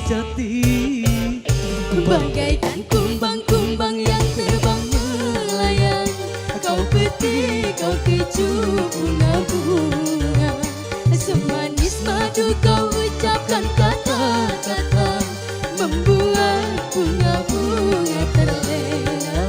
sejati, bagaikan kumbang-kumbang yang terbang melayang. Kau petik, kau kecup bunga-bunga, semanis madu kau ucapkan kata-kata, membuat bunga-bunga terlena.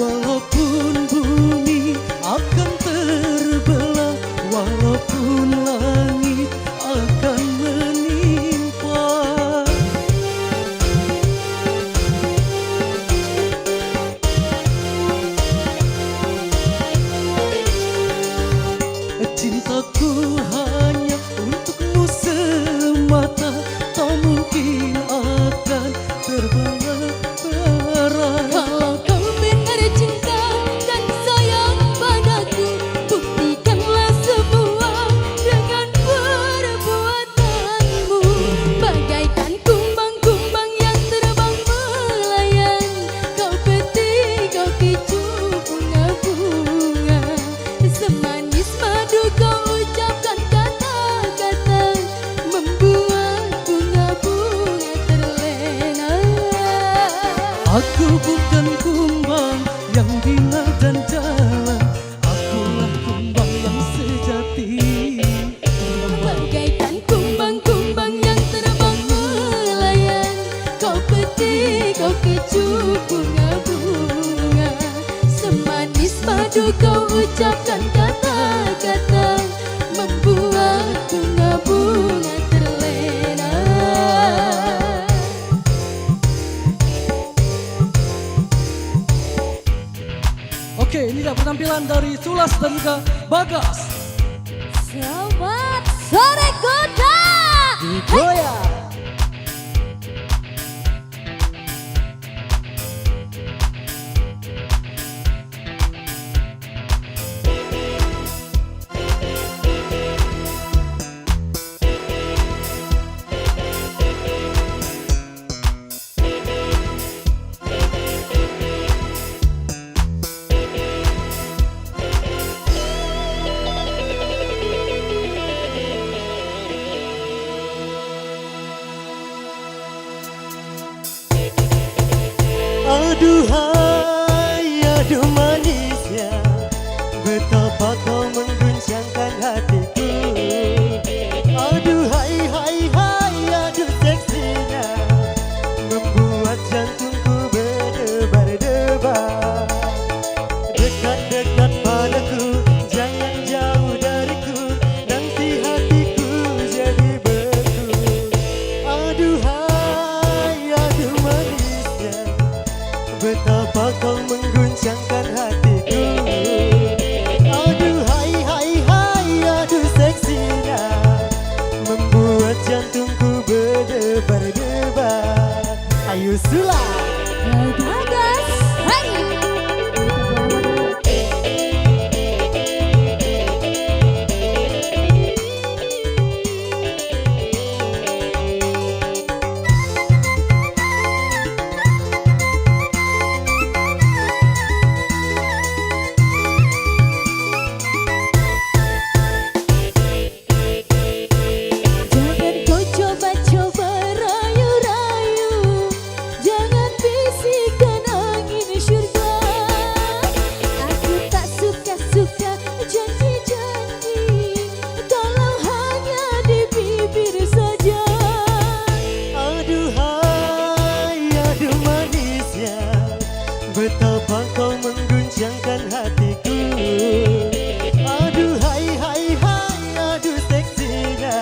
walaupun bumi akan terbelah, walaupun langit akan menimpa, cintaku hanya untukmu semata, tak mungkin akan terbang perang. Kalau kau benar cinta dan sayang padaku, buktikanlah semua dengan perbuatanmu. Bagaikan kumbang-kumbang yang terbang melayang, kau petik, kau kecup bunga-bunga, semanis madu kau ucapkan kata-kata, membuat bunga-bunga terlena. Aku bukan kumbang yang bina dan jalan, akulah kumbang yang sejati, Bagaikan kumbang-kumbang yang terbang melayang, kau petik, kau kecup bunga-bunga, semanis madu kau ucapkan kata-kata, membuat bunga-bunga terlena. Oke, ini dah penampilan dari Sulas dan juga Bagas. Selamat sore Kota. Goyang. Aduhai, aduh manisnya, betapa kau mengguncangkan hatiku. Aduhai, hai, hai, aduh seksinya, membuat jantungku berdebar-debar. Dekat-dekat padaku, jangan jauh dariku, nanti hatiku jadi beku. Aduhai, aduh manisnya, betapa kau mengguncangkan hatiku. Aduh hai, hai, hai, aduh seksinya, membuat jantungku berdebar-debar. Ayo Sula. Bagas, hai. Jangan kau coba-coba rayu-rayu, jangan bisikan angin syurga. Aku tak suka-suka janji-janji, kalau hanya di bibir saja. Aduhai, aduh manisnya, betapa kau mengguncangkan hatiku. Aduh hai, hai, hai, aduh seksinya,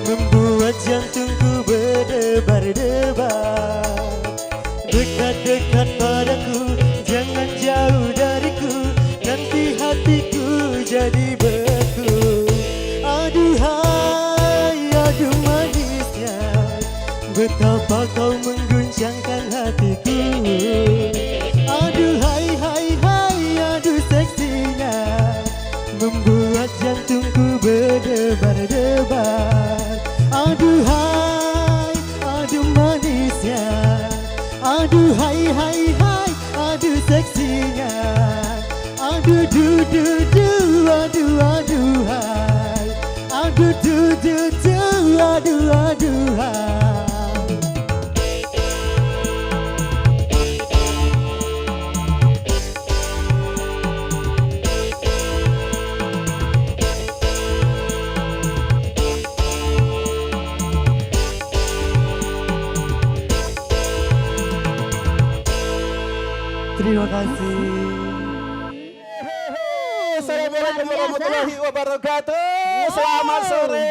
membuat jantungku berdebar-debar. Dekat-dekat padaku, jangan jauh dariku, nanti hatiku jadi beku. Aduhai, aduh manisnya, betapa kau mengguncangkan hatiku. Aduh hai hai hai, aduh seksinya, membuat jantungku berdebar-debar. Aduh hai, aduh manisnya, aduh hai hai hai, aduh seksinya, aduh du du du, aduh aduh hai, aduh du du du, aduh aduh hai. Terima kasih. Assalamualaikum warahmatullahi wabarakatuh. Selamat sore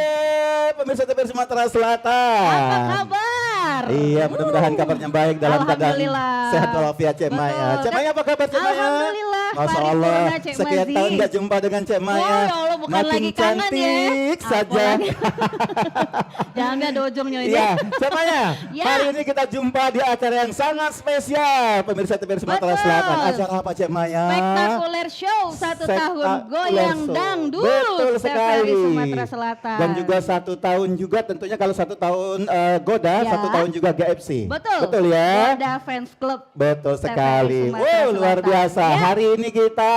pemirsa TVRI Sumatera Selatan. Apa kabar? Iya, mudah-mudahan kabarnya baik dalam keadaan Alhamdulillah. sehat walafiat Cek Maya. Betul. Cek Maya apa kabar Cek Maya? Alhamdulillah, Masya Allah, paripurna, Cek sekian Mazi. tahun gak jumpa dengan Cek Maya. Wah, ya Allah, bukan Makin lagi kangen ya. cantik saja. Apalagi. Jangan ada ujungnya ini. Iya, Cek Maya, Ya. hari ini kita jumpa di acara yang sangat spesial pemirsa TVRI Sumatera Betul. Selatan. Acara apa Cek Maya? Spektakuler show 1 tahun goyang show. dangdut. Betul sekali. TVRI Sumatera Selatan. Dan juga 1 tahun juga tentunya kalau 1 tahun Goda, Ya. 1 tahun juga GFC. Betul. Betul ya. Goda Fans Club. Betul TVRI sekali. Sumatera Wow, luar Selatan. biasa. Ya. Hari ini kita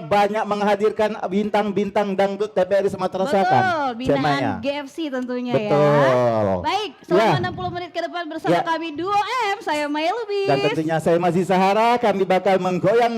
banyak menghadirkan bintang-bintang dangdut TVRI Sumatera Selatan. Betul, Cek Maya. binaan GFC tentunya Betul. ya. Baik, selama Ya. 60 menit ke depan bersama Ya. kami Duo M, saya Maya Lubis. Dan tentunya saya Mazi Sahara, kami bakal menggoyang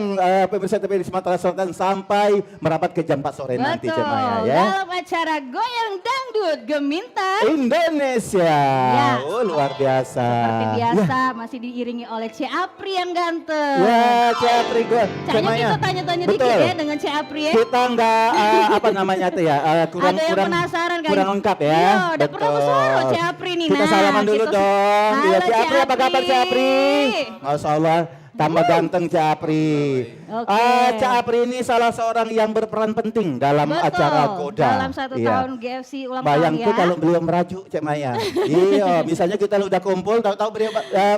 pemirsa TVRI Sumatera Selatan sampai merapat ke jam 4 sore nanti Cek Maya ya. Dalam acara Goyang Dangdut Gemintang. Indonesia. Ya. Oh, luar biasa. Seperti biasa masih diiringi oleh C Apri yang ganteng. Ya, Cek Apri gue. Kayaknya kita tanya-tanya dikit ya dengan C Apri ya. Kita nggak apa namanya tuh ya kurang Ada yang kurang penasaran kayaknya. kurang lengkap ya. Iya, udah pernah Betul. bersuara C Apri nih. Kita Nah, salaman dulu kita- dong. Halo, Iya, Cik Apri, apa kabar Cik Apri? Masya Allah, tambah ganteng Cik Apri. Oke. Cik Apri ini salah seorang yang berperan penting dalam Betul, acara Goda. dalam 1 Iya. tahun GFC ulang tahun Bayangku ya. kalau beliau merajuk Cik Maya. Iya, misalnya kita udah kumpul, tahu-tahu beliau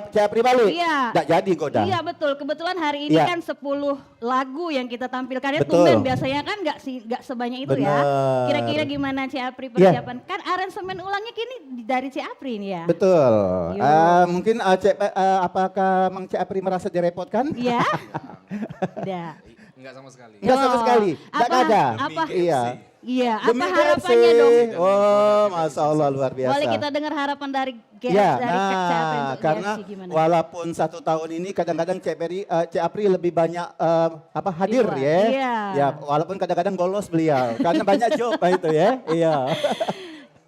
Cik Apri balik. Iya. Nggak jadi Goda. Iya betul, kebetulan hari ini Iya. kan 10 lagu yang kita tampilkan ya, Betul. tumben biasanya kan nggak sebanyak itu ya. Bener. Kira-kira gimana Ci Apri Iya. persiapan? Kan aransemen ulangnya kini dari Ci Apri nih ya. Betul. Yuk. Mungkin apakah Mang Cik Apri merasa direpotkan? Iya. Udah. Enggak sama sekali. Enggak sama Oh, sekali. Enggak apa- ada. apa- Iya. Iya, apa Demi harapannya KFC. dong? Oh, Masya Allah luar biasa. Boleh kita dengar harapan dari GFC, Ya, dari Ci Apri nah, untuk karena GFC gimana? walaupun 1 tahun ini kadang-kadang Cik Apri lebih banyak hadir luar. ya. Iya. Ya, walaupun kadang-kadang bolos beliau karena banyak job itu ya. Iya.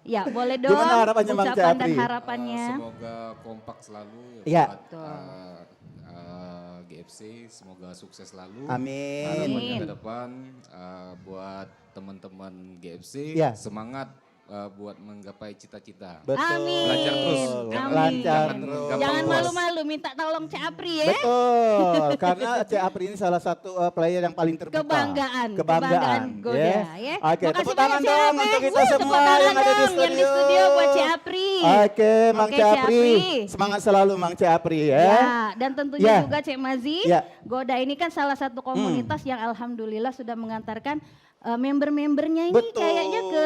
Ya, boleh dong. Gimana harapannya, Bang Ci ucapan dan Apri? harapannya. Semoga kompak selalu Iya. buat GFC, semoga sukses selalu. Amin. Harapannya Amin. ke depan buat teman-teman GFC Iya. semangat buat menggapai cita-cita. Betul. Amin. Belajar terus. Amin. Lancar Jangan terus. gampang Jangan puas. malu-malu minta tolong Ci Apri ya. Betul, karena Cik Apri ini salah satu player yang paling terbuka. Kebanggaan ya. Goda ya. Oke, Makasih tepuk tangan banyak, Ci dong Apri. untuk kita Tepuk semua tangan yang ada di dong yang di studio buat Ci Apri. Oke, Mang Oke, Cik Ci Apri. Apri. Semangat selalu Mang Cik Apri ya. Ya, dan tentunya Ya. juga Cik Mazi, Ya. Goda ini kan salah satu komunitas yang alhamdulillah sudah mengantarkan member-membernya ini Betul. kayaknya ke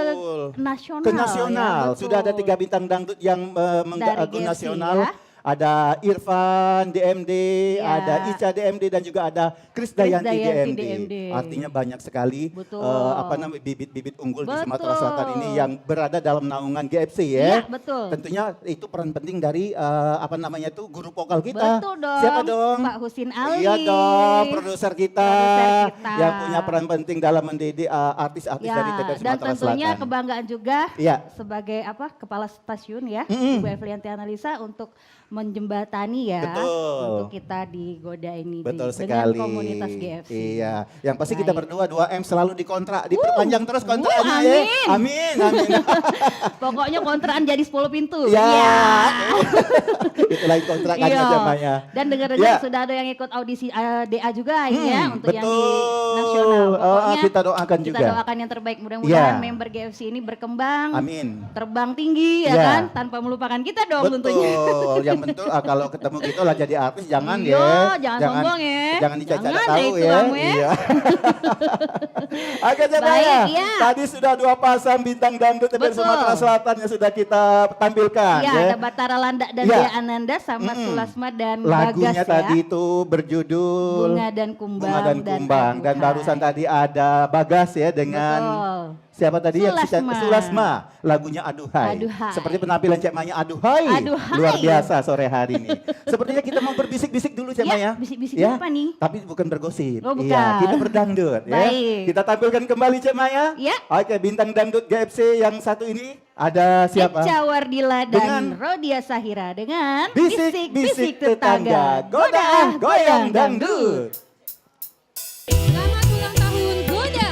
nasional. Ke nasional. ya, betul. Sudah ada 3 bintang dangdut yang Dari menggagu GFC, nasional. ya. Ada Irfan DMD, Ya. ada Ica DMD dan juga ada Krisdayanti Krisdayanti DMD. DMD. Artinya banyak sekali Betul. apa namanya bibit-bibit unggul di Sumatera Betul. Selatan ini yang berada dalam naungan GFC ya. Iya, betul. Tentunya itu peran penting dari apa namanya itu guru vokal kita. Betul dong. Siapa dong? Pak Husin Ali. Iya dong, produser kita, Produser kita. yang punya peran penting dalam mendidik artis-artis dari TVRI Ya, dan Sumatera tentunya Selatan. kebanggaan juga Iya. sebagai kepala stasiun ya, Mm-mm. Ibu Evlianti Analisa untuk menjembatani ya Betul. untuk kita di Goda ini Betul dengan sekali. komunitas GFC. Iya, yang pasti kita Baik. berdua 2M selalu dikontrak, diperpanjang terus kontraknya ya. amin. Amin. Pokoknya kontrakan jadi 10 pintu. Ya. Iya. Itu lain kontrakannya Iya. Jamaya. Dan dengar-dengar Ya. sudah ada yang ikut audisi DA juga ini ya untuk yang di betul. nasional. Pokoknya Kita doakan juga. Kita doakan yang terbaik. Mudah-mudahan Ya. member GFC ini berkembang, Amin. terbang tinggi ya Ya. kan, tanpa melupakan kita dong tentunya. Betul, yang penting kalau ketemu gitu lah jadi artis jangan Iya, ya. jangan sombong ya. Jangan dicacat Jangan tahu itu ya. kamu ya. Iya. Oke Jamaya, Baik, iya. tadi sudah 2 pasang bintang dangdut dari Betul. Sumatera Selatan yang sudah kita tampilkan. Iya, ya. ada Batara Landa dan Ya. Dea Ananda sama Sulasma dan Lagunya Bagas tadi ya. itu berjudul Bunga dan Kumbang. Bunga dan Kumbang. Dan Aduhai. barusan tadi ada Bagas ya dengan Betul. siapa tadi yang Sulasma. Sulasma. Lagunya Aduhai. Aduhai. Seperti penampilan Cek Maya Aduhai. Aduhai. Luar biasa sore hari ini. Sepertinya kita mau berbisik-bisik dulu Cek Ya, Maya. bisik-bisik Ya, apa nih? Tapi bukan bergosip. Oh, bukan. Iya, kita berdangdut ya. Baik. Kita tampilkan kembali Cek Maya. Ya. Oke, bintang dangdut GFC yang satu ini ada siapa? Eca Wardila dan Dengan Rodia Sahira dengan Bisik-bisik tetangga. Goda goyang dangdut. Selamat ulang tahun Goda.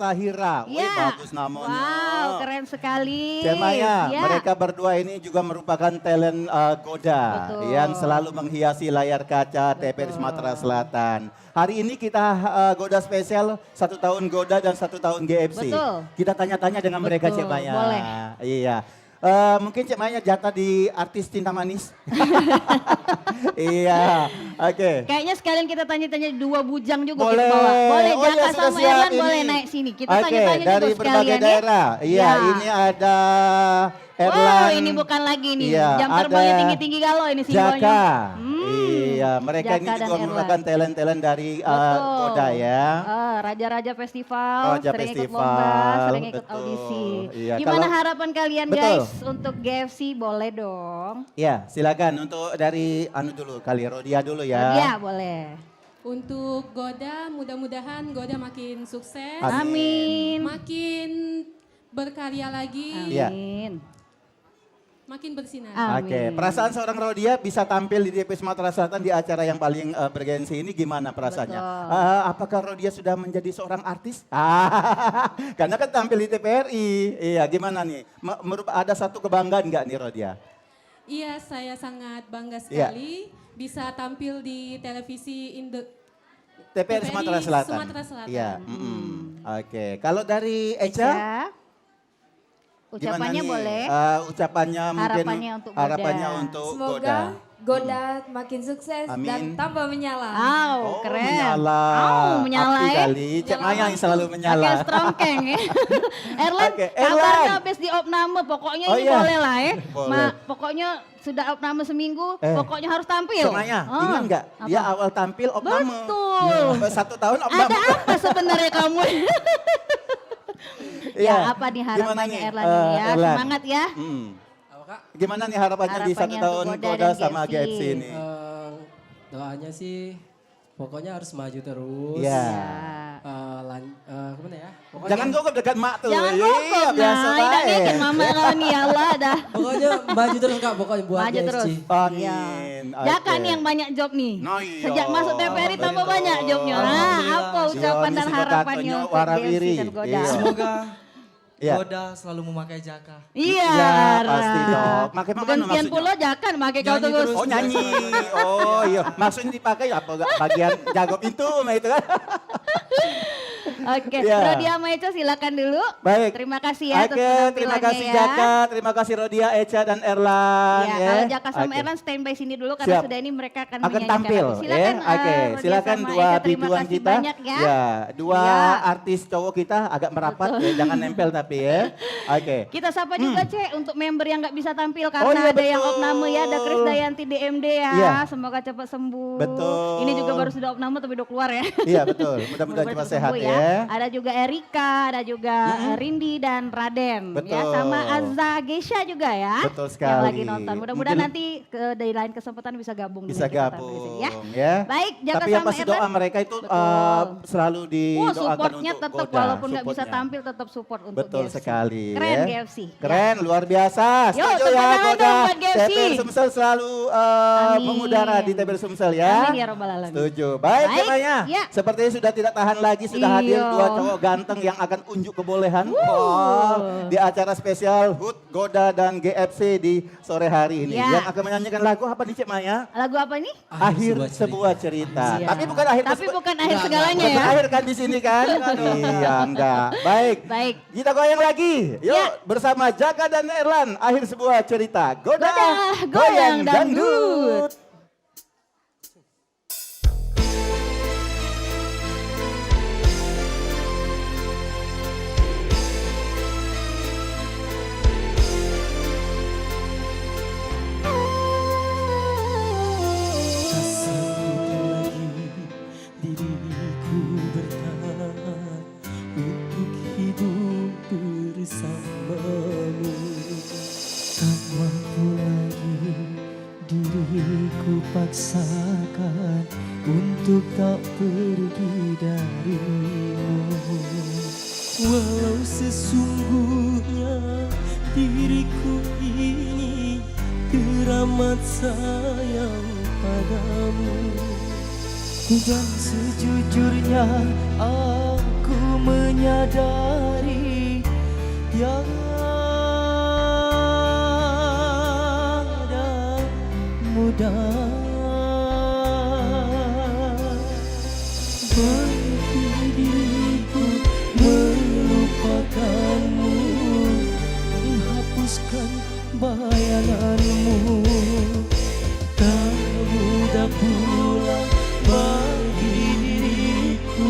Sahira. Wih, Ya. bagus namanya. Wow, keren sekali. Cek Maya, Ya. mereka berdua ini juga merupakan talent Goda Betul. yang selalu menghiasi layar kaca TPRI Sumatera Selatan. Hari ini kita Goda spesial 1 tahun Goda dan 1 tahun GFC. Betul. Kita tanya-tanya dengan mereka, Betul, Cek Maya. boleh. Iya. Mungkin Cek Maya jatah di artis cinta manis. Iya, oke. Kayaknya sekalian kita tanya-tanya 2 bujang juga Boleh. kita bawa. Boleh, Oh iya, Jaka sudah sama siap Erlan ini. boleh naik sini. Kita Oke, tanya-tanya dari juga berbagai sekalian daerah. Iya, Ya. ini ada Erlan. Wow, ini bukan lagi nih. Iya, Jam terbangnya ada tinggi-tinggi galau ini simbolnya. Jaka. Hmm, Iya, mereka ini Jaka dan juga Erlan. merupakan talent-talent dari Betul. Goda ya. Raja-raja festival, Raja sering ikut festival, lomba, sering ikut betul. audisi. Iya, Gimana kalau- harapan kalian Betul. guys untuk GFC? Boleh dong. Ya, silakan untuk dari dulu kali Rodia dulu ya. Iya, boleh. Untuk Goda, mudah-mudahan Goda makin sukses, Amin. makin berkarya lagi, Iya. Amin. makin bersinar. Amin. Oke, perasaan seorang Rodia bisa tampil di DP Sumatera Selatan di acara yang paling bergensi ini gimana perasaannya? Betul. Apakah Rodia sudah menjadi seorang artis? Karena kan tampil di TPRI. Iya, gimana nih? Ada satu kebanggaan nggak nih Rodia? Iya, saya sangat bangga Iya. sekali bisa tampil di televisi TPRI Sumatera Selatan. Sumatera Selatan. Iya. Oke, kalau dari Eca? Ya. Ucapannya Gimana nih? boleh. Ucapannya mungkin Harapannya untuk Goda. harapannya untuk Semoga Goda. Goda makin sukses Amin. dan tambah menyala. Oh, keren. Menyala. Menyala Api ya. kali. Cek Maya yang selalu menyala. Oke, strongkeng ya. Erlan, Oke, kabarnya Erlan. habis di opname, pokoknya Oh ini iya. boleh lah ya. Boleh. Pokoknya sudah opname seminggu, Eh, pokoknya harus tampil. Cek Maya, Oh, ingat nggak? apa? Dia awal tampil opname. Betul. Ya, sampai 1 tahun opname. Ada apa sebenarnya kamu? Iya. Ya, apa nih Gimana harapannya nih, Erlan ini ya? Erlan? Semangat ya. Gimana nih harapannya di 1 Harapannya tahun untuk Goda Goda dan sama GFC? GFC ini? Doanya sih pokoknya harus maju terus. Iya. Gimana ya? Pokoknya, Jangan gugup dekat mak tuh. Jangan Iya, gugup, biasa nah. Ini baik. kan mama kau nih, ya Allah dah. pokoknya maju terus Kak, pokoknya buat Maju GFC. terus. Amin. Jaka Oke. nih yang banyak job nih. Nah, iya. Sejak masuk TPRI tambah banyak jobnya. Nah, Alhamdulillah. apa ucapan Iya, dan ini harapannya sibuk untuk warawiri. GFC dan Goda? Iya. Semoga Iya. Goda selalu memakai Jaka. Iya, Ya, Ra. pasti dong. Pakai mana Gantian maksudnya? pula Jaka pakai kau Nyanyi terus. terus. Oh nyanyi. Oh iya. Maksudnya dipakai apa enggak bagian jago pintu mah itu kan. Oke, Iya. Rodia sama Eca silakan dulu. Baik. Terima kasih ya atas Oke, penampilannya terima kasih ya. Jaka, terima kasih Rodia, Eca dan Erlan Ya, ya. kalau Jaka sama Oke. Erlan standby sini dulu karena Siap. sudah ini mereka akan Akan menyanyikan tampil lagu. ya. Silakan, Oke, Rodia silakan sama dua Eca, terima biduan kasih kita. banyak ya. Dua Ya. artis cowok kita agak merapat ya, jangan nempel tapi ya. Oke. Kita sapa juga Cek untuk member yang nggak bisa tampil karena Oh, iya, ada yang betul. opname ya, ada Krisdayanti DMD ya. Iya. Semoga cepat sembuh. Betul. Ini juga baru sudah opname tapi udah keluar ya. Iya betul, mudah-mudahan cepat sehat sembuh ya. Ada juga Erika, ada juga Rindi dan Raden ya, Betul. sama Azza Gesha juga ya. Betul Yang sekali. lagi nonton. Mudah-mudahan Mungkin nanti dari lain kesempatan bisa gabung bisa dengan kita gabung tampil di sini, ya. ya. Baik, Jaka Tapi yang sama pasti Erlan. doa mereka itu Betul. selalu didoakan Supportnya untuk tetap Goda, walaupun nggak bisa supportnya. tampil tetap support untuk Betul GFC. sekali. Keren ya. GFC. Keren, luar biasa. Yuk, Setuju tepuk ya tangan Goda. dong buat GFC. TPR Sumsel selalu Amin. mengudara di TPR Sumsel ya. Amin ya Rabbal Alamin. Setuju. Baik, Baik, Jemaya. ya. Sepertinya sudah tidak tahan lagi, sudah hadir Iya. 2 cowok ganteng yang akan unjuk kebolehan. Di acara spesial HUT, Goda dan GFC di sore hari ini. Ya. Yang akan menyanyikan lagu apa nih Cik Maya? Lagu apa nih? Akhir sebuah cerita. Iya. Tapi bukan akhir Tapi bukan akhir segalanya bukan ya. akhir kan di sini kan? Iya, enggak. Baik. Baik. Kita goyang lagi. Yuk Ya. bersama Jaka dan Erlan. Akhir sebuah cerita. Goda, Goda, goyang dangdut. Tak sanggup lagi diriku bertahan untuk hidup bersamamu. Tak mampu lagi diriku paksakan untuk tak pergi darimu. Walau sesungguhnya diriku ini teramat sayang padamu, dan sejujurnya aku menyadari tiada mudah bagi diriku melupakanmu, menghapuskan bayanganmu. Tak mudah pula bagi diriku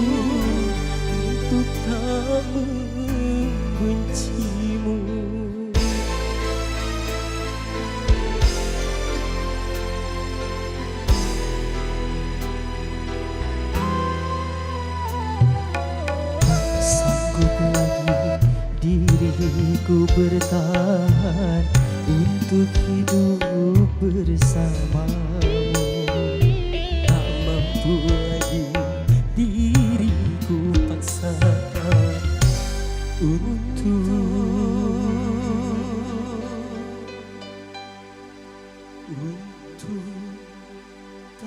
untuk tak membencimu. Sanggup lagi diriku bertahan untuk hidup bersamamu. Tak mampu lagi diriku paksakan untuk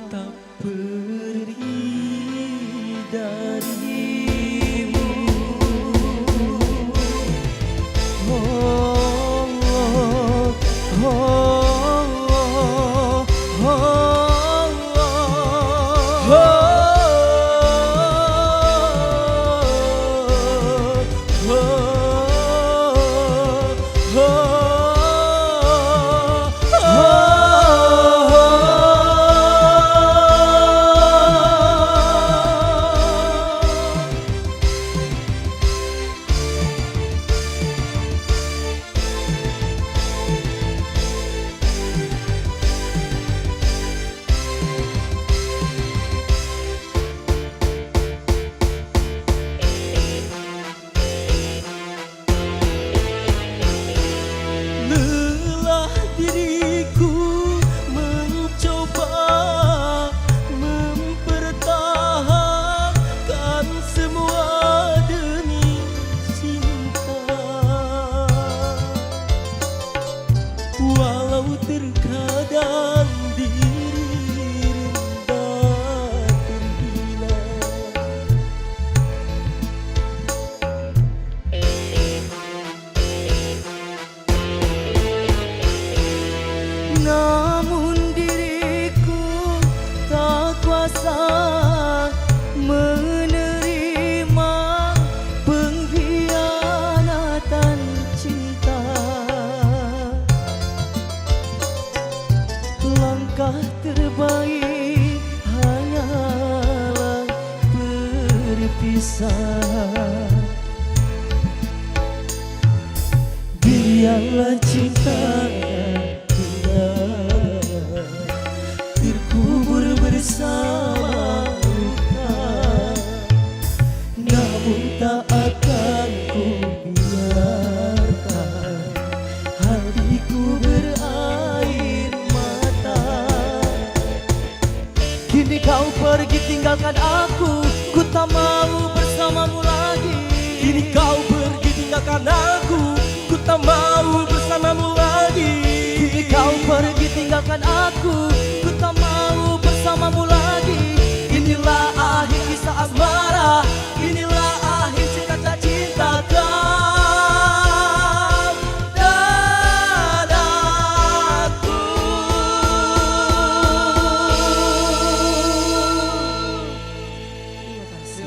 tak pergi darimu. Lelah diriku mencoba mempertahankan semua demi cinta. Walau terkadang diri rendah terhina, namun diriku tak kuasa menerima pengkhianatan cinta. Langkah terbaik hanyalah berpisah. Biarlah cinta terkubur bersama luka, namun tak akan ku biarkan hatiku berair mata. Kini kau pergi tinggalkan aku, ku tak mau bersamamu lagi. Kini kau pergi tinggalkan aku, ku tak mau bersamamu lagi. Kini kau pergi tinggalkan aku, ku tak mau bersamamu lagi. Inilah akhir kisah asmara, inilah akhir cinta kau dan aku. Terima kasih.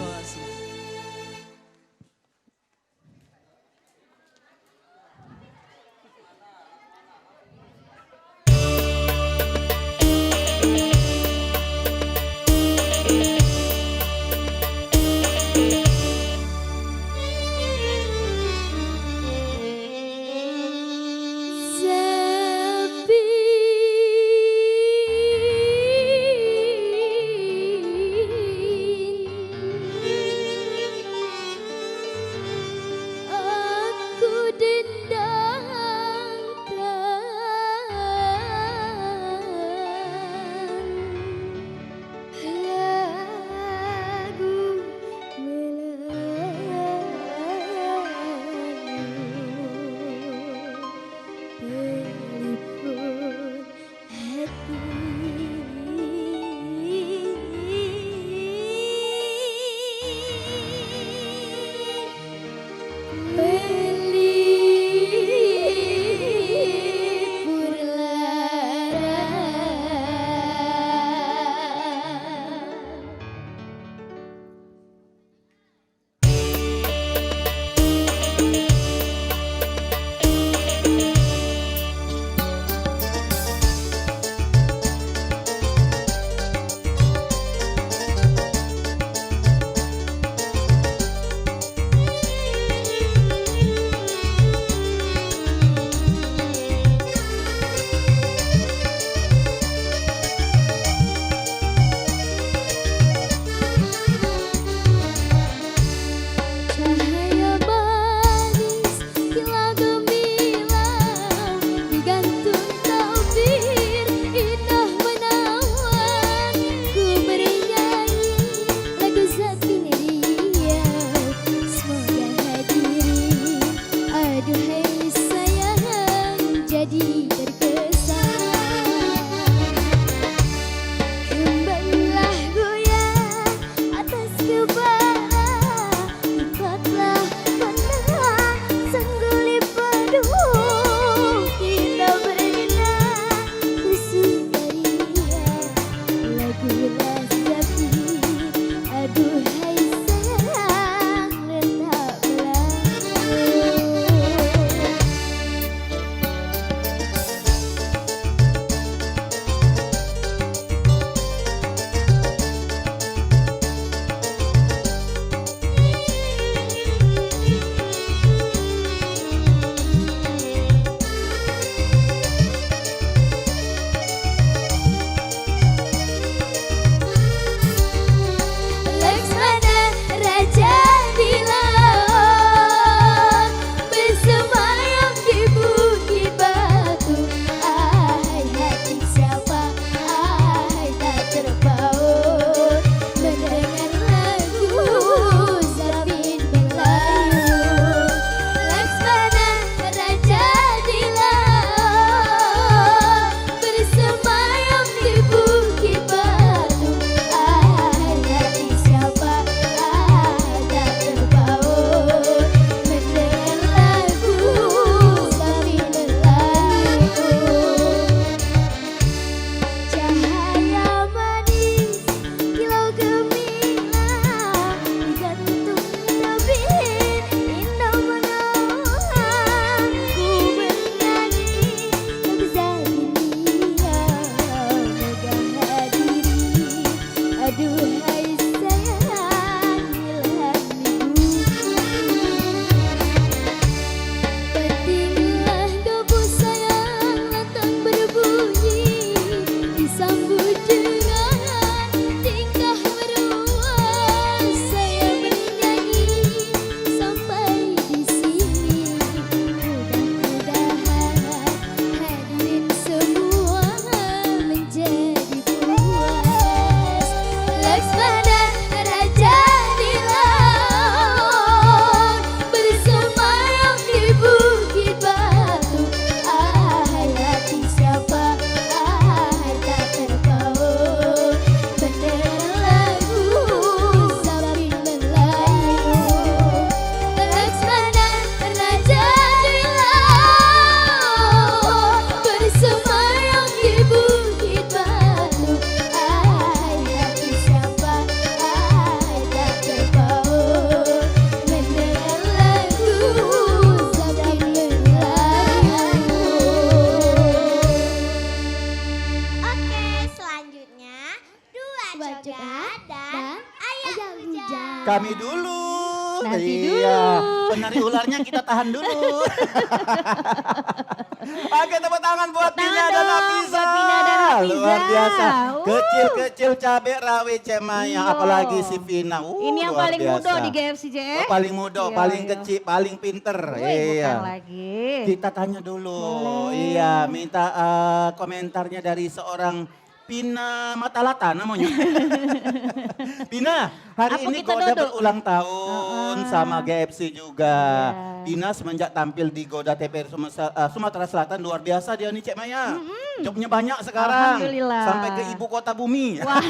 jadi terkesan. Kembalilah goyang atas kepala, lipatlah pandangan sangguli paduh. Kita berenang kusuk dari dia, lagu Rasapi. Aduhai sayang, letaklah. Laksmana Raja di laut, bersemayam di bukit batu. Ahai hati siapa, ahai tak terpaut, mendengar lagu Sabin Melayu. Laksmana Raja di laut, bersemayam di bukit batu. Ahai hati siapa, ahai tak terpaut, mendengar lagu Sabin Melayu. Cahaya manis kilau gemilang di jantung tabir indah menawan. Ku bernyanyi lagu Zabinia megah diri. Aduhai sayang, ilhami pentinglah debu sayang lantang berbunyi, disambut dengan tingkah meruah. Saya bernyanyi sampai di sini, mudah-mudahan hadirin semua menjadi puas. Laksmana Raja di laut, bersemayam di bukit batu. Ahai hati siapa, ahai tak terpaut, mendengar lagu Sabin Melayu. Laksmana Raja di laut, bersemayam di bukit batu. Ahai hati siapa, ahai tak terpaut, mendengar lagu Sabin Melayu. Oke, selanjutnya dua coba dan ayah hujan. Kami dulu. Nanti Iya, penari ularnya kita tahan dulu. Oke, tepuk tangan buat Pina dan dong Hafiza. buat Pina dan Hafiza. Luar biasa. Uh. Kecil-kecil cabai rawit Cemaya, Iya. apalagi si Pina. Ini yang Luar paling biasa. muda di GFCJ. Oh, paling muda, Iya, paling iya. kecil, paling pinter. Bukan lagi. Kita tanya dulu. Boleh. Iya, minta komentarnya dari seorang Pina Matalata namanya. Pina, hari Apa ini kita Goda duduk? berulang tahun sama GFC juga. Iya. Pina semenjak tampil di Goda TPR Sumatera Selatan luar biasa dia nih Cek Maya. Jobnya banyak sekarang. Alhamdulillah. Sampai ke ibu kota bumi. Wah.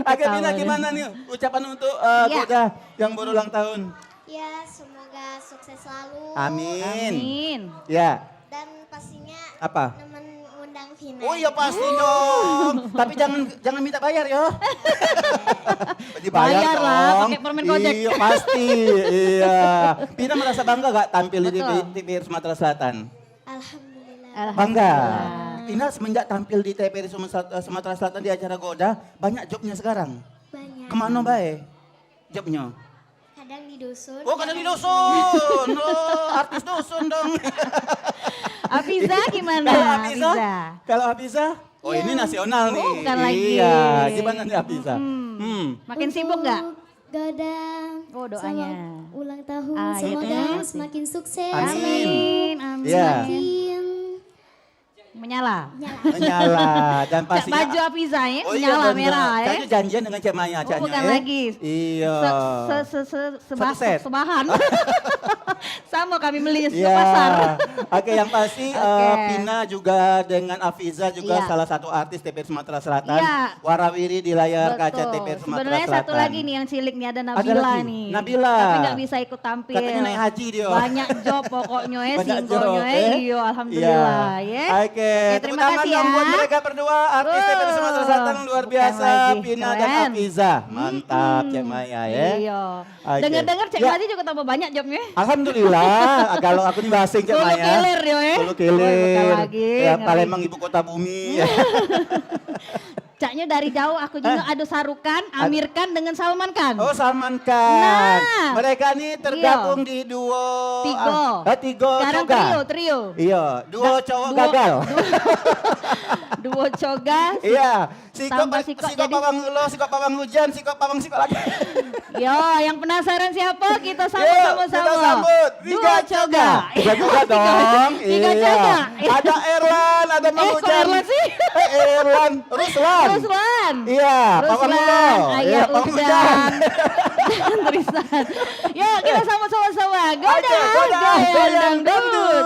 Oke Pina, gimana nih ucapan untuk Iya. Goda yang berulang tahun? Ya, semoga sukses selalu. Amin. Amin. Ya, Dan pastinya apa? teman undang Vina. Oh iya pasti dong. Tapi jangan minta bayar ya. Bayar lah, dong. pakai permen Gojek. Iya pasti. Iya. Pina merasa bangga gak tampil di Betul. TPR Sumatera Selatan? Alhamdulillah. Bangga. Pina semenjak tampil di TPR Sumatera Selatan di acara Goda, banyak jobnya sekarang. Banyak. Kemana bae jobnya? Kadang di dusun. Oh kadang di dusun. Oh, artis dusun dong. Hafiza gimana? Kalau Hafiza? Hafiza. Kalau Hafiza? Oh ini nasional nih. Oh, bukan lagi. Iya, gimana nih Hafiza? Makin sibuk nggak? Goda. Oh, doanya. Selamat ulang tahun. Ah, iya, Semoga terima kasih. semakin sukses. Amin. Amin. Iya. Semakin Menyala. Menyala dan Cak pastinya. baju Afiza ya, Oh iya menyala benar. merah ya. Caknya janjian dengan Cak Maya, Oh, Caknya bukan ya. lagi. Iya. Sebah, Satu set. sebahan. Sama kami beli di Iya. pasar. Oke, yang pasti Oke. Pina juga dengan Afiza juga Iya. salah satu artis TPR Sumatera Selatan. Iya. Warawiri di layar kaca Betul. TPR Sumatera Sebenarnya Selatan. satu lagi nih yang cilik nih ada Nabila lagi? nih. Nabila. Tapi nggak bisa ikut tampil. Katanya naik haji dia. Banyak job pokoknya ya, Banyak singkonya job, ya. Iya, alhamdulillah ya. Oke, Oke, tepuk terima tangan kasih dong ya. buat mereka berdua artis TPR Sumatera Selatan luar bukan biasa, lagi, Pina dan keren. Afiza. Mantap Cak Maya ya. Iya. Oke. Dengar-dengar Cek Ya. Mati juga tambah banyak jobnya. Alhamdulillah, kalau aku nih bahasa Cak Hulu Maya. Kelir yo ya. Hulu Oh, Kelir. bukan lagi, Ya, ngeri. Palembang ibu kota bumi. Caknya dari jauh aku juga ada Sarukan, Amir Khan dengan Salman Khan. Oh, Salman Khan. Nah. Mereka nih tergabung di duo Tigo. Tigo Sekarang Coga. trio. Iya, duo cowok duo- gagal. Duo Coga. Iya, siko Tambah Siko jadi- pawang ulo, siko pawang hujan, siko pawang siko lagi. Yo, yang penasaran siapa? Kita sambut Yuk, sama-sama. kita sambut Duo Coga. Tiga juga dong. Tiga Iya. Coga. Ada Erlan, ada Mang Kok Hujan. Erlan sih? Erlan, Ruslan. Ruslan. Iya, pawang ulo. Ruslan, Iya, Ayah pawang Udan. Dan Tristan. Yuk, kita sama-sama. Goda, Oke, goda, goyang goyang dangdut. dangdut.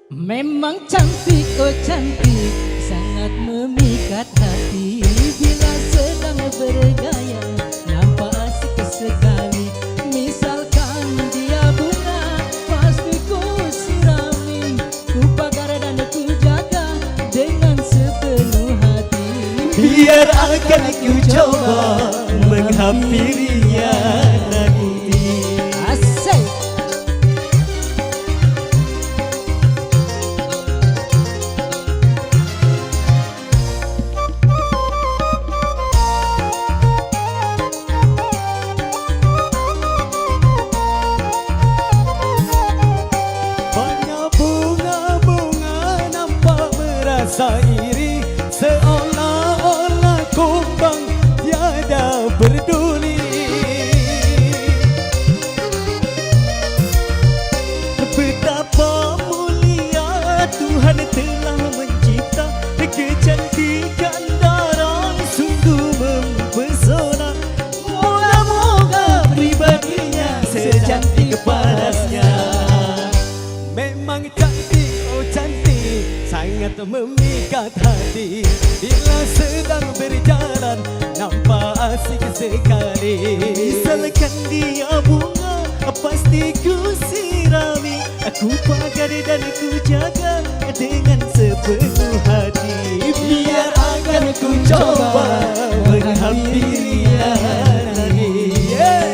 Memang cantik, oh cantik, sangat memikat hati. Bila sedang bergaya, nampak asik sekali. Misalkan dia bunga, pasti ku sirami. Ku pagar dan ku jaga dengan sepenuh hati. Biar akan ku coba menghampirinya nanti. Asik. Banyak bunga-bunga nampak merasa iri, seolah-olah kumbang tiada peduli. Betapa mulia Tuhan telah mencipta kecantikan darah sungguh mempesona. Moga-moga pribadinya secantik parasnya. Memang cantik, oh cantik, sangat memikat hati. Bila sedang berjalan, nampak asik sekali. Misalkan dia bunga, pasti ku sirami. Aku pagar dan ku jaga dengan sepenuh hati. Biar akan ku coba menghampirinya nanti. Yeah.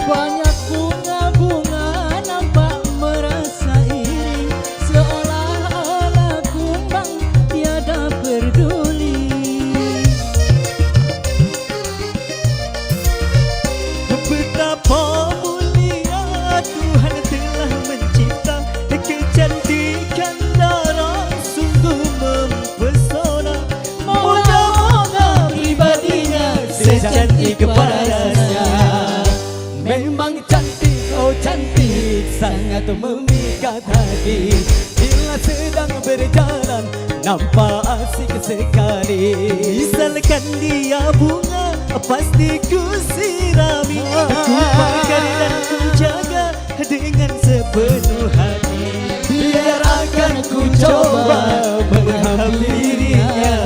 Banyak bunga-bunga nampak merasa iri, seolah-olah kumbang tiada peduli. Betapa mulia Tuhan telah mencipta kecantikan darah sungguh mempesona. Moga-moga pribadinya secantik parasnya. Memang cantik, oh cantik, sangat memikat hati. Bila sedang berjalan, nampak asik sekali. Misalkan dia bunga, pasti ku sirami. Ku pagar dan ku jaga dengan sepenuh hati. Biar Ku coba menghampirinya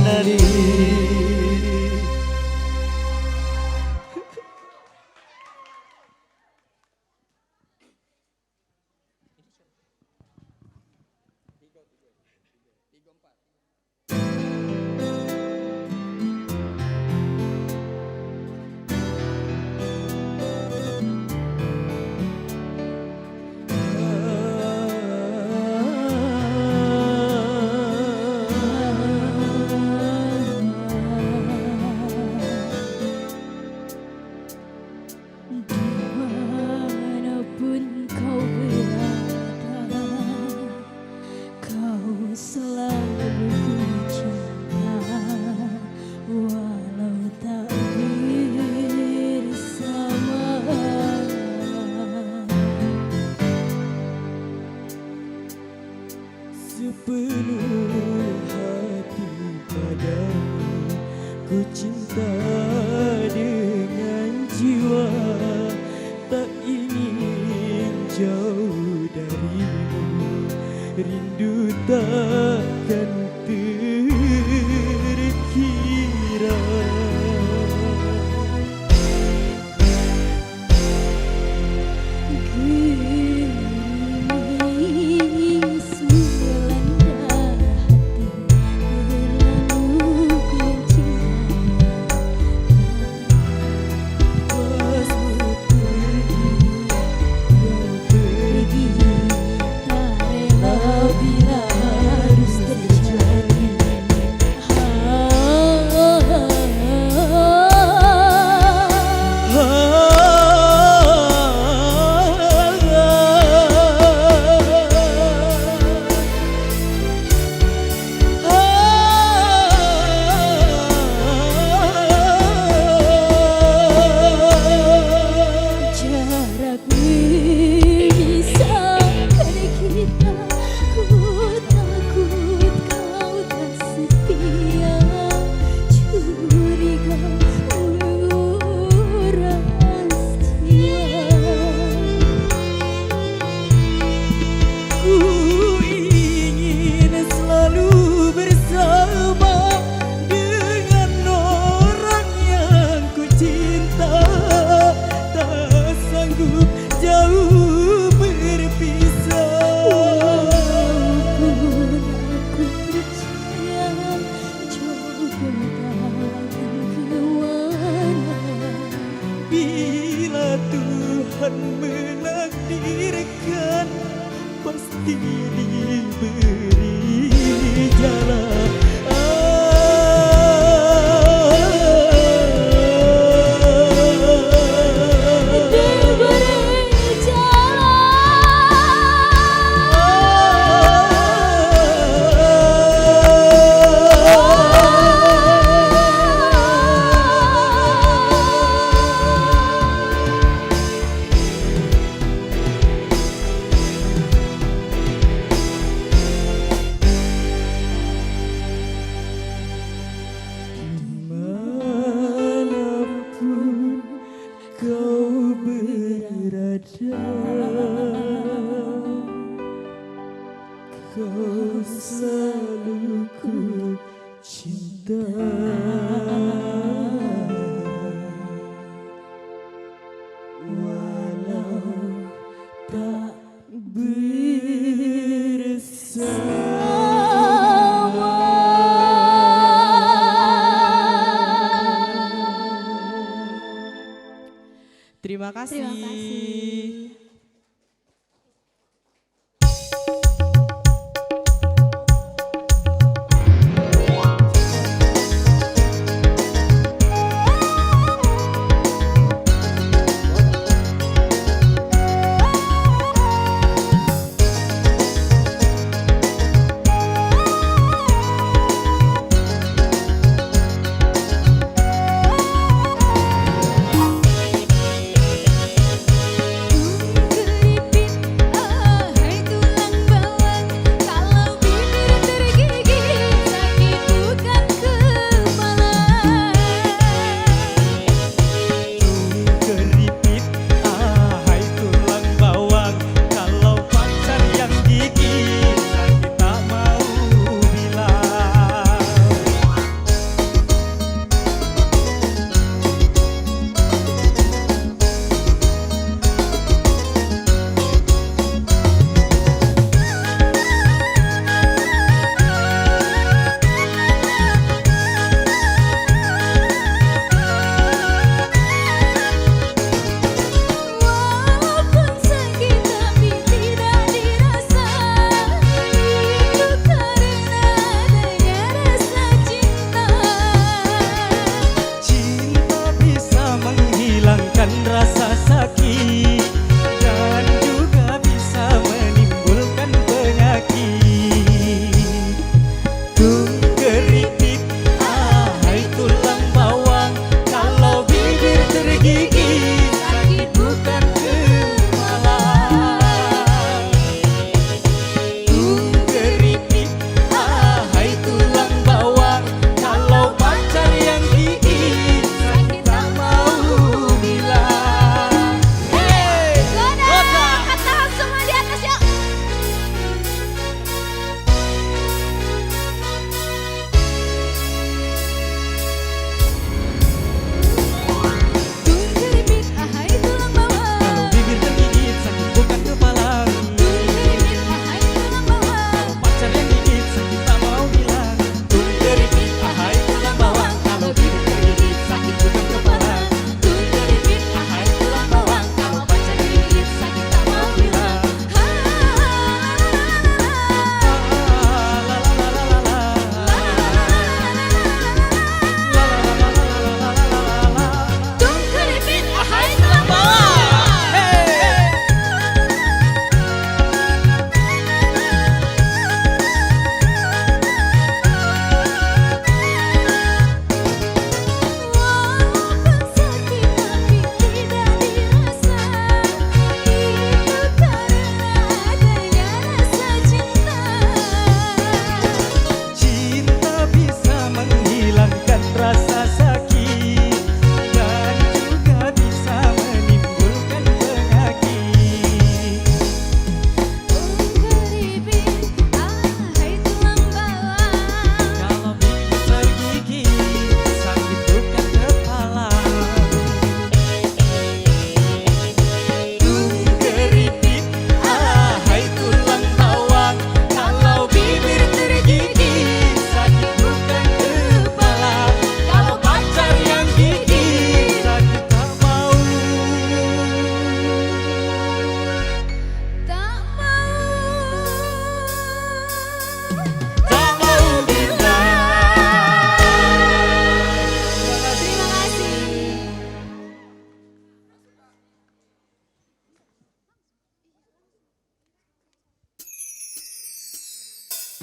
Nani. Dimanapun kau berada, kau selalu ku cinta, walau tak bersama. Sepenuh hati padamu ku cinta dengan jiwa, tak ingin jauh darimu, rindu takkan terkira. Gerimis melanda hati, terlalu ku cinta. Pas pergi, Tak rela bila harus terjadi. Jarak memisahkan kita, ku takut kau tak setia, curiga menguras jiwa. ku ingin selalu bersama dengan orang yang ku cinta, tak sanggup jauh berpisah. Walaupun aku percaya jodoh takkan kemana. Bila Tuhan menakdirkan, pasti diberi jalan. Dimanapun kau berada, kau selalu ku cinta. Walau tak Terima kasih. Terima kasih.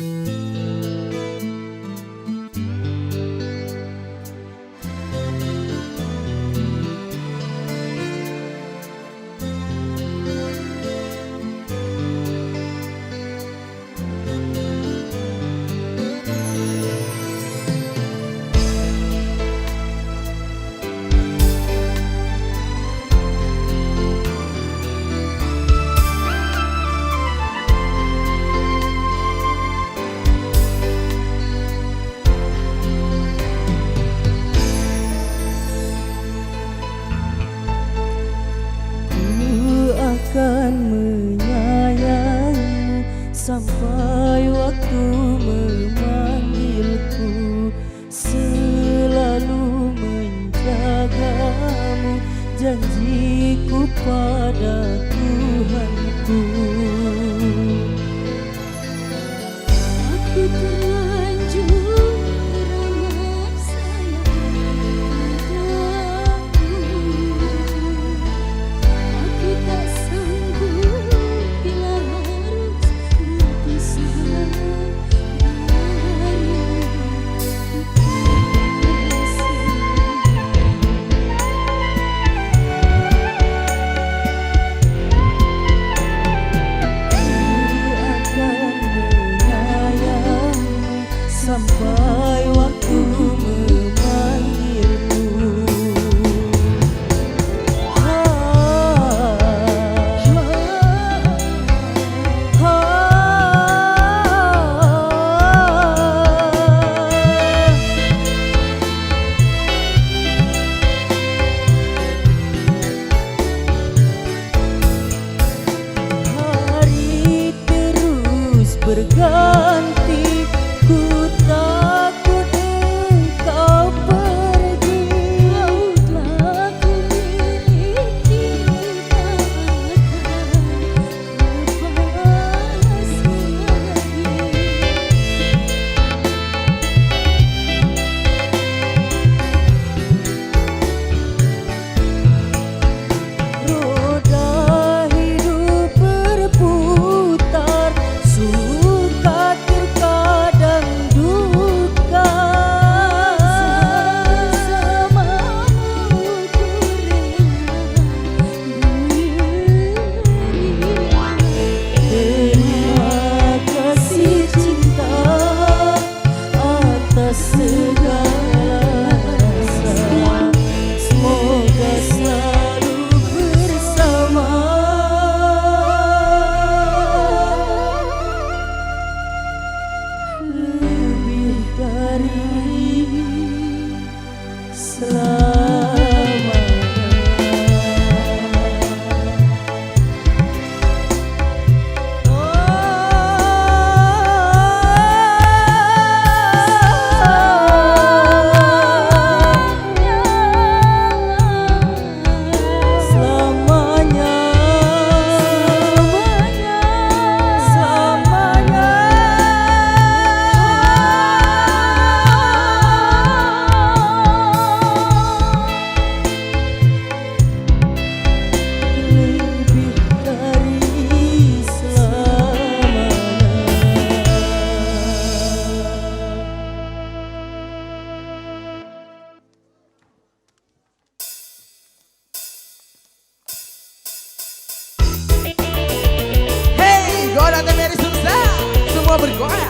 Ku akan menyayangmu sampai waktu memanggilku, selalu menjagamu, janjiku pada Tuhanku. Aku terlanjur teramat sayang padamu. Aku tak sanggup bila harus berpisah darimu. Sampai waktu memanggilku. Hari terus berganti, ku takut engkau pergi. Lautlah ku miliki, tak akan lepas lagi. Roda hidup berputar, suka terkadang duka. Bersamamu ku rela Terima kasih cinta atas segala rasa. Semoga selalu bersama. Lebih dari selamanya. Selamanya, selamanya. Lebih dari selamanya. Hey, Goda TVRI sukses, semua bergoyang.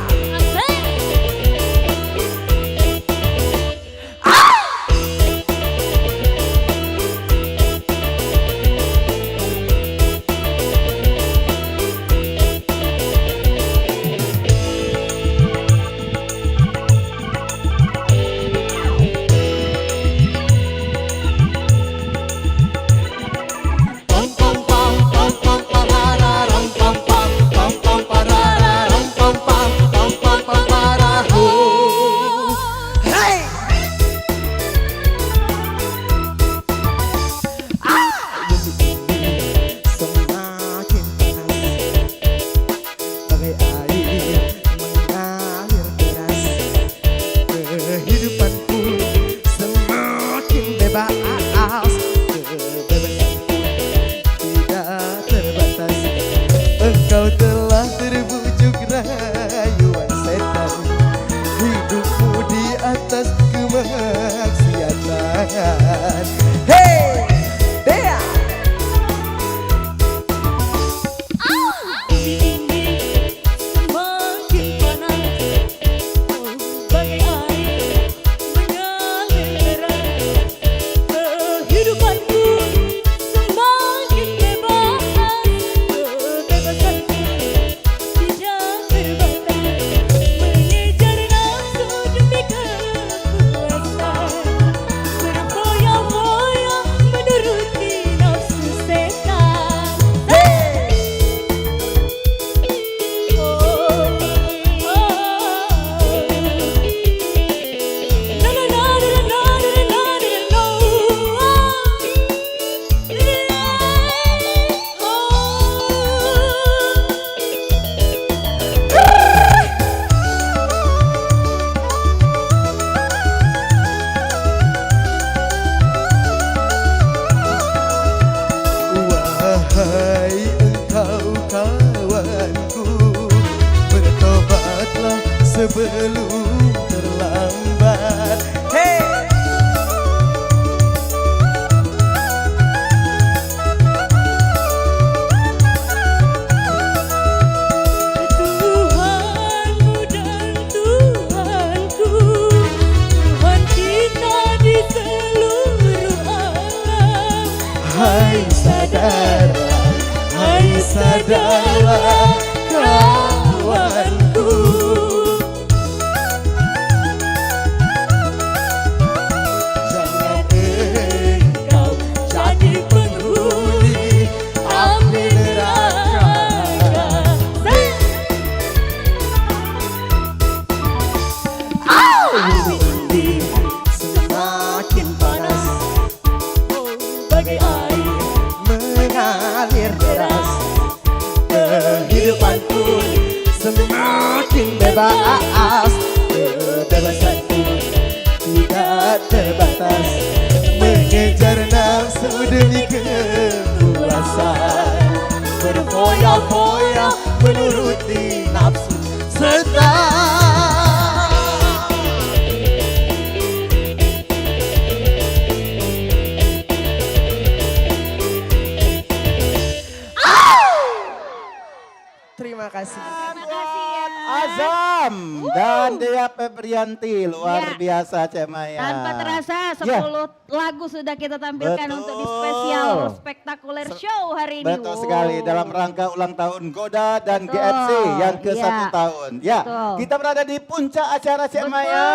Engkau telah terbujuk rayuan sebelum terlambat. Hey! Tuhanmu dan Tuhanku, Tuhan kita di seluruh alam. Hai sadarlah kawanku. Jangan engkau jadi penghuni api neraka. Windy semakin panas, bagai air mengalir deras. Kehidupanku semakin bebas, kebebasanku tidak terbatas. Mengejar nafsu demi kepuasan, berfoya-foya menuruti nafsu setan. Terima kasih. Azam dan Dea Febrianti luar biasa Cek Maya. Tanpa terasa 10 lagu sudah kita tampilkan untuk di spesial spektakuler show hari ini. Betul sekali dalam rangka ulang tahun Goda dan GFC yang ke-1 tahun. Ya, kita berada di puncak acara Cek Maya.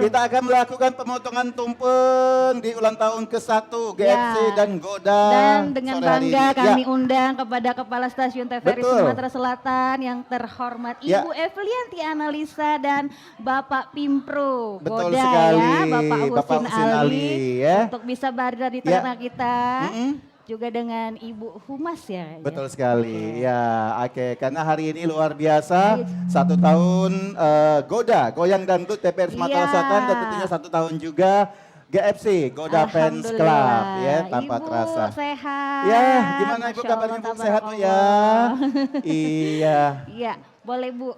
Kita akan melakukan pemotongan tumpeng di ulang tahun ke-1 GFC dan Goda. Dan dengan bangga kami undang kepada Kepala Stasiun TVRI Sumatera Selatan yang terhormat Ibu Evlianti Analisa dan Bapak Pimpro Betul Goda sekali, ya, Bapak Husin Ali ya. untuk bisa berada di tengah kita. Juga dengan Ibu Humas ya. Betul sekali, ya oke. Karena hari ini luar biasa, 1 tahun Goda, Goyang Dangdut TVRI Sumatera Selatan dan tentunya 1 tahun juga GFC, Goda Fans Club ya, tanpa Ibu terasa. Sehat. Ya, gimana Ibu kabarnya Ibu sehat Bu ya? Iya. Iya, boleh Bu.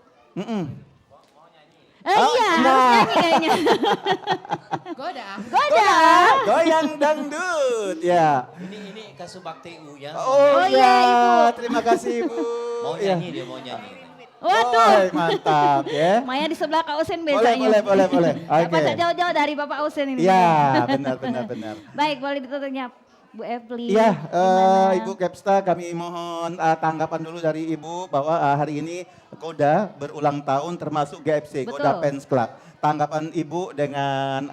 Oh, iya, harus nyanyi kayaknya. Goda. Goda. Goyang Dangdut ya. Ini Kasubakti U ya. Oh, iya, Ibu. Terima kasih Ibu. Mau nyanyi dia mau nyanyi. Waduh. Mantap ya. Maya di sebelah Kak Usen biasanya. Boleh. Oke. Masa jauh-jauh dari Bapak Usen ini. Ya, benar. Baik, boleh ditutupnya Bu Evli. Iya, gimana? Ibu Kepsta kami mohon tanggapan dulu dari Ibu bahwa hari ini Goda berulang tahun termasuk GFC, Goda Fans Club. Tanggapan Ibu dengan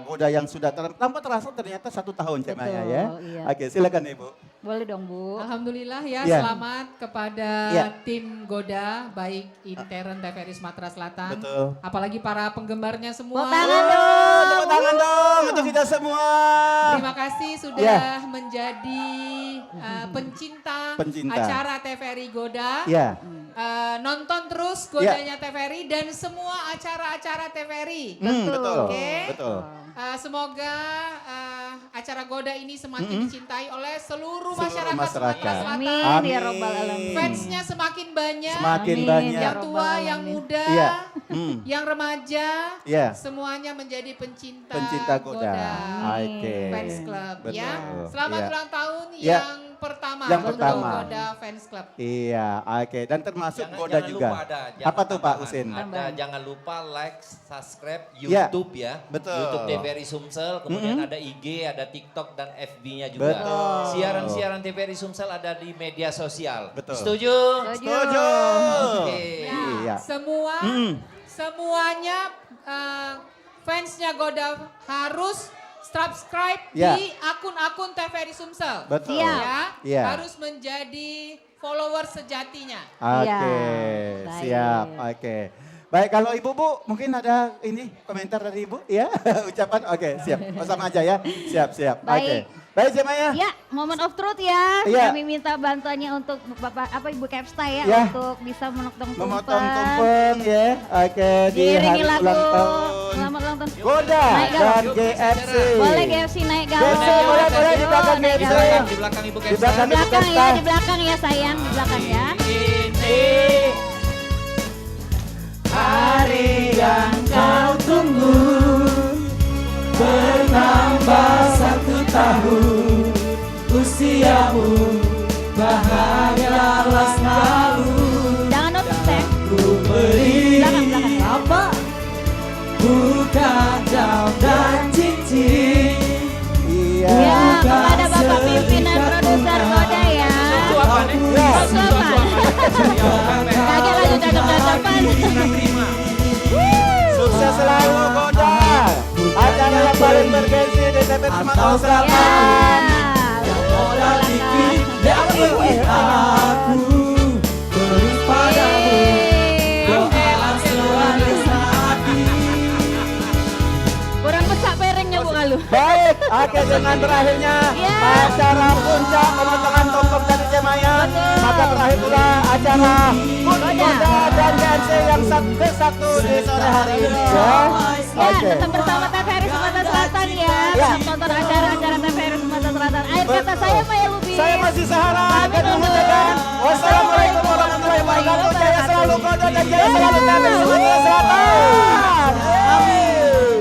Goda yang sudah tanpa terasa ternyata 1 tahun Cek Maya ya. Iya. Oke, silakan Ibu. Boleh dong Bu. Alhamdulillah ya, Ya. selamat kepada Ya. tim Goda, baik intern TVRI Sumatera Selatan, Betul. apalagi para penggemarnya semua. Tepuk tangan dong untuk kita semua. Terima kasih sudah menjadi pencinta acara TVRI Goda. Ya. Nonton terus Godanya TVRI dan semua acara-acara TVRI. Betul. Oke. Betul. Semoga acara Goda ini semakin dicintai oleh seluruh masyarakat Sumatera Selatan. Amin ya robbal alamin. Fansnya semakin banyak. Semakin banyak. Yang tua, yang muda, yang remaja, semuanya menjadi pencinta Goda. Oke. Fans Club ya. Betul. Selamat Iya. ulang tahun Iya. yang pertama Yang untuk pertama. Goda Fans Club. Iya, oke. Dan termasuk Goda Jangan juga. lupa Apa tuh Pak Usin? Jangan lupa like, subscribe Ya. YouTube ya. Betul. YouTube TVRI Sumsel, kemudian ada IG, ada TikTok dan FB-nya juga. Betul. Siaran-siaran TVRI Sumsel ada di media sosial. Betul. Setuju? Setuju. Oke. Iya. Semuanya fansnya Goda harus subscribe Ya. di akun-akun TVRI Sumsel. Betul. Ya, Iya. harus menjadi follower sejatinya. Oke, Ya, siap. baik. Oke. Baik, kalau Ibu Bu mungkin ada ini komentar dari Ibu ya, ucapan. Oke, siap. Oh, sama aja ya. Siap. Baik. Oke. Baik, Maya. Ya, moment of truth ya. Iya. Kami minta bantuannya untuk Bapak Ibu Kepsta ya, Ya. untuk bisa memotong Memotong tumpeng ya. Oke, di hari Diiringi lagu ulang tahun selamat ulang tahun. Goda Naik dan gaun. GFC. Boleh GFC naik gaun. GFC boleh di belakang naik GFC. gaun. Di belakang Ibu Di Kepsta. belakang Di Ibu belakang Kepsta. ya, di belakang ya sayang, di belakang ya. Ini Hari Kaget lagi cocok-cocokan. Sukses selalu Goda. Acara yang paling bergengsi di TPR Sumatera Selatan. Orang bikin aku beri padamu doa selalu hati. Kurang pesak piringnya Bu Kalu. Baik, oke dengan berakhirnya acara puncak pemotongan tumpeng dari Cemaya. Maka berakhir pula acara Goda dan GFC yang ke-1 di sore hari ini. Ya, tetap bersama TVRI Sumatera Selatan ya. Tetap tonton acara-acara TVRI Sumatera Selatan. Akhir kata saya Maya Lubis. Saya masih Sahara dan mengucapkan wassalamualaikum warahmatullahi wabarakatuh. Jaya selalu Goda dan jaya selalu TVRI Sumatera Selatan. Amin.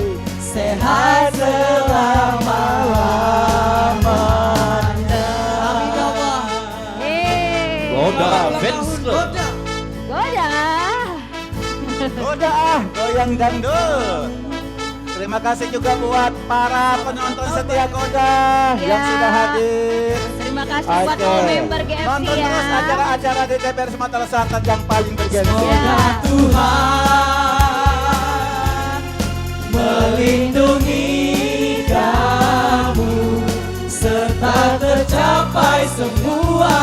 Sehat selama-lamanya. Amin ya Allah. Goda Fans Club. Goda goyang dangdut. Terima kasih juga buat para penonton setia Goda yang sudah hadir. Terima kasih buat member GFC Nonton ya. terus acara-acara di TPR Sumatera Selatan yang paling bergengsi. Semoga Tuhan melindungi kamu serta tercapai semua